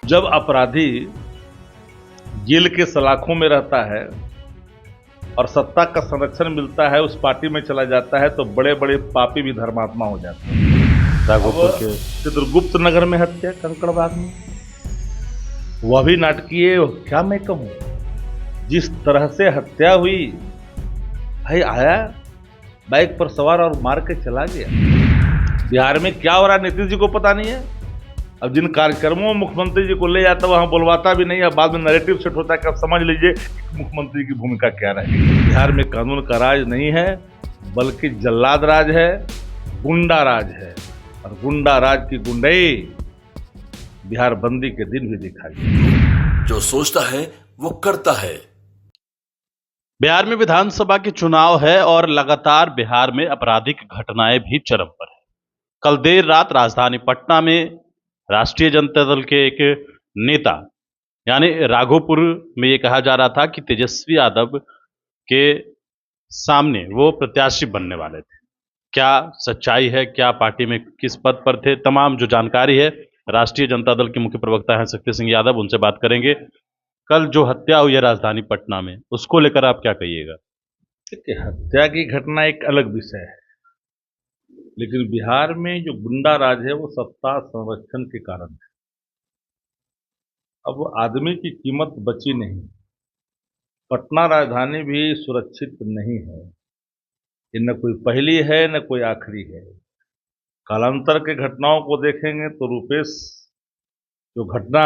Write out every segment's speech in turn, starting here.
जब अपराधी जेल के सलाखों में रहता है और सत्ता का संरक्षण मिलता है, उस पार्टी में चला जाता है, तो बड़े बड़े पापी भी धर्मात्मा हो जाते हैं। राघोपुर के चित्रगुप्त नगर में हत्या कंकड़बाग में, वह भी नाटकीय। क्या मैं कहूं, जिस तरह से हत्या हुई, भाई आया बाइक पर सवार और मार के चला गया। बिहार में क्या हो रहा है नीतीश जी को पता नहीं है। अब जिन कार्यक्रमों में मुख्यमंत्री जी को ले जाता वहां बुलवाता भी नहीं है, बाद में नैरेटिव सेट होता है कि अब समझ लीजिए मुख्यमंत्री की भूमिका क्या रहेगी। बिहार में कानून का राज नहीं है, बल्कि जल्लाद राज है, गुंडा राज है। और गुंडा राज की गुंडई बिहार बंदी के दिन भी दिखाई। जो सोचता है वो करता है। बिहार में विधानसभा के चुनाव है और लगातार बिहार में आपराधिक घटनाएं भी चरम पर है। कल देर रात राजधानी पटना में राष्ट्रीय जनता दल के एक नेता यानी राघोपुर में ये कहा जा रहा था कि तेजस्वी यादव के सामने वो प्रत्याशी बनने वाले थे। क्या सच्चाई है, क्या पार्टी में किस पद पर थे, तमाम जो जानकारी है राष्ट्रीय जनता दल के मुख्य प्रवक्ता हैं शक्ति सिंह यादव, उनसे बात करेंगे। कल जो हत्या हुई है राजधानी पटना में, उसको लेकर आप क्या कहिएगा? देखिए, हत्या की घटना एक अलग विषय है, लेकिन बिहार में जो गुंडा राज है वो सत्ता संरक्षण के कारण है। अब आदमी की कीमत बची नहीं। पटना राजधानी भी सुरक्षित नहीं है। ये न कोई पहली है न कोई आखिरी है। कालांतर के घटनाओं को देखेंगे तो रूपेश जो घटना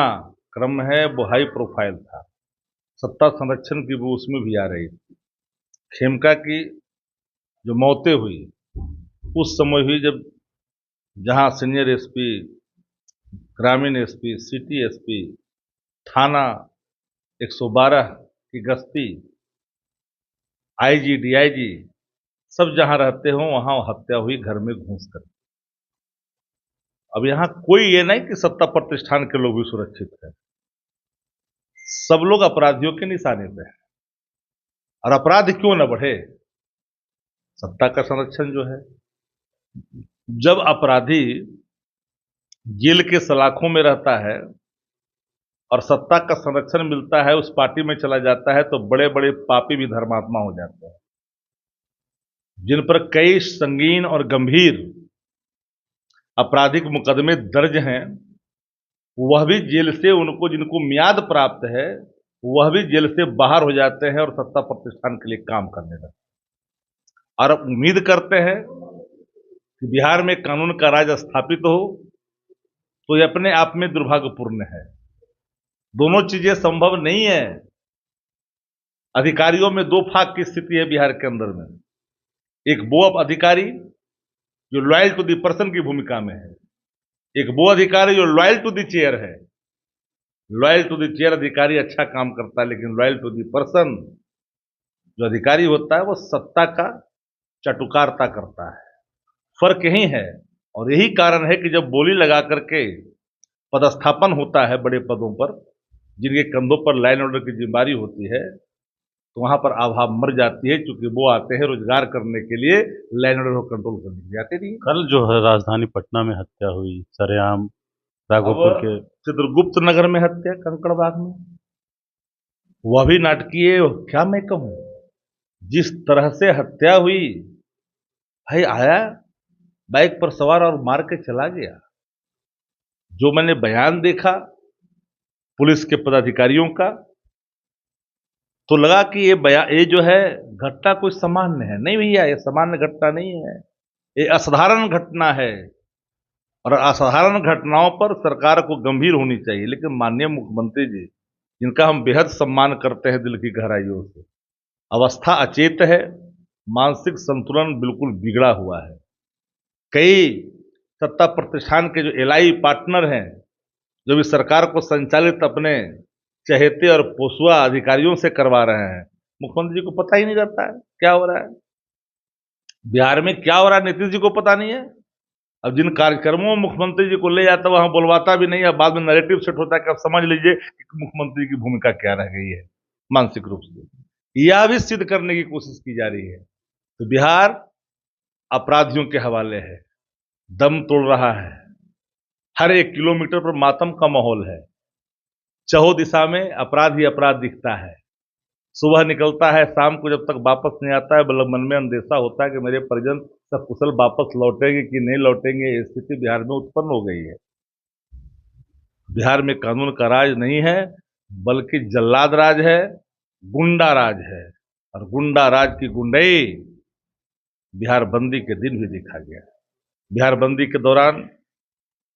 क्रम है वो हाई प्रोफाइल था। सत्ता संरक्षण की वो उसमें भी आ रही थी। खेमका की जो मौतें हुई उस समय हुई जब जहां सीनियर एसपी, ग्रामीण एसपी, सिटी एसपी, थाना 112 की गश्ती, आईजी, डीआईजी सब जहां रहते हो वहां हत्या हुई घर में घुस कर। अब यहां कोई ये नहीं कि सत्ता प्रतिष्ठान के लोग भी सुरक्षित है। सब लोग अपराधियों के निशाने पे है। और अपराध क्यों न बढ़े, सत्ता का संरक्षण जो है। जब अपराधी जेल के सलाखों में रहता है और सत्ता का संरक्षण मिलता है, उस पार्टी में चला जाता है, तो बड़े बड़े पापी भी धर्मात्मा हो जाते हैं। जिन पर कई संगीन और गंभीर आपराधिक मुकदमे दर्ज हैं, वह भी जेल से उनको जिनको मियाद प्राप्त है वह भी जेल से बाहर हो जाते हैं और सत्ता प्रतिष्ठान के लिए काम करने लगते हैं। और अब उम्मीद करते हैं कि बिहार में कानून का राज स्थापित हो, तो ये अपने आप में दुर्भाग्यपूर्ण है। दोनों चीजें संभव नहीं है। अधिकारियों में दो फाक की स्थिति है बिहार के अंदर में। एक वो अधिकारी जो लॉयल टू दी पर्सन की भूमिका में है, एक वो अधिकारी जो लॉयल टू दी चेयर है। लॉयल टू दी चेयर अधिकारी अच्छा काम करता है, लेकिन लॉयल टू दी पर्सन जो अधिकारी होता है वो सत्ता का चटुकारता करता है। फर्क यही है। और यही कारण है कि जब बोली लगा करके पदस्थापन होता है बड़े पदों पर, जिनके कंधों पर लाइन ऑर्डर की जिम्मेदारी होती है, तो वहां पर आभा मर जाती है, क्योंकि वो आते हैं रोजगार करने के लिए, लाइन ऑर्डर को कंट्रोल करने के लिए आते नहीं। कल जो है राजधानी पटना में हत्या हुई सरेआम राघोपुर के चित्रगुप्त नगर में हत्या कंकड़बाग में, वह भी नाटकीय। क्या मैं कहूं, जिस तरह से हत्या हुई, भाई आया बाइक पर सवार और मार के चला गया। जो मैंने बयान देखा पुलिस के पदाधिकारियों का, तो लगा कि ये जो है घटना कोई सामान्य है। नहीं भैया, ये सामान्य घटना नहीं है, ये असाधारण घटना है। और असाधारण घटनाओं पर सरकार को गंभीर होनी चाहिए। लेकिन माननीय मुख्यमंत्री जी, जिनका हम बेहद सम्मान करते हैं दिल की गहराइयों से, अवस्था अचेत है, मानसिक संतुलन बिल्कुल बिगड़ा हुआ है। कई सत्ता प्रतिष्ठान के जो एलआई पार्टनर हैं, जो भी सरकार को संचालित अपने चहेते और पोसुआ अधिकारियों से करवा रहे हैं, मुख्यमंत्री जी को पता ही नहीं रहता है क्या हो रहा है। बिहार में क्या हो रहा है नीतीश जी को पता नहीं है। अब जिन कार्यक्रमों में मुख्यमंत्री जी को ले जाता वहां बुलवाता भी नहीं है, बाद में नैरेटिव सेट होता है कि अब समझ लीजिए मुख्यमंत्री की भूमिका क्या रह गई है मानसिक रूप से। यह भी सिद्ध करने की कोशिश की जा रही है। तो बिहार अपराधियों के हवाले है, दम तोड़ रहा है। हर 1 किलोमीटर पर मातम का माहौल है। चहो दिशा में अपराध ही अपराध दिखता है। सुबह निकलता है, शाम को जब तक वापस नहीं आता है, बल्कि मन में अंदेशा होता है कि मेरे परिजन सकुशल वापस लौटेंगे कि नहीं लौटेंगे। ये स्थिति बिहार में उत्पन्न हो गई है। बिहार में कानून का राज नहीं है, बल्कि जल्लाद राज है, गुंडा राज है। और गुंडा राज की गुंडई बिहार बंदी के दिन भी देखा गया। बिहार बंदी के दौरान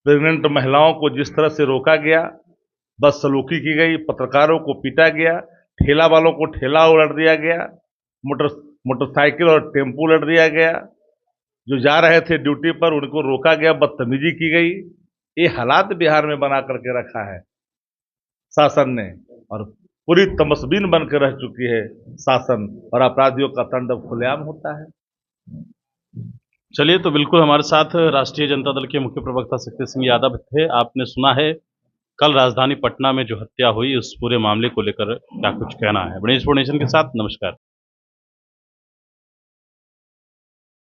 प्रेग्नेंट महिलाओं को जिस तरह से रोका गया, बदसलूकी की गई, पत्रकारों को पीटा गया, ठेला वालों को ठेला उलट दिया गया, मोटरसाइकिल और टेम्पो उलट दिया गया, जो जा रहे थे ड्यूटी पर उनको रोका गया, बदतमीजी की गई। ये हालात बिहार में बना करके रखा है शासन ने, और पूरी तमसबीन बन के रह चुकी है शासन, और अपराधियों का तांडव खुलेआम होता है। चलिए, तो बिल्कुल हमारे साथ राष्ट्रीय जनता दल के मुख्य प्रवक्ता शक्ति सिंह यादव थे। आपने सुना है कल राजधानी पटना में जो हत्या हुई, उस पूरे मामले को लेकर क्या कुछ कहना है। बड़ी इंफॉर्मेशन के साथ नमस्कार।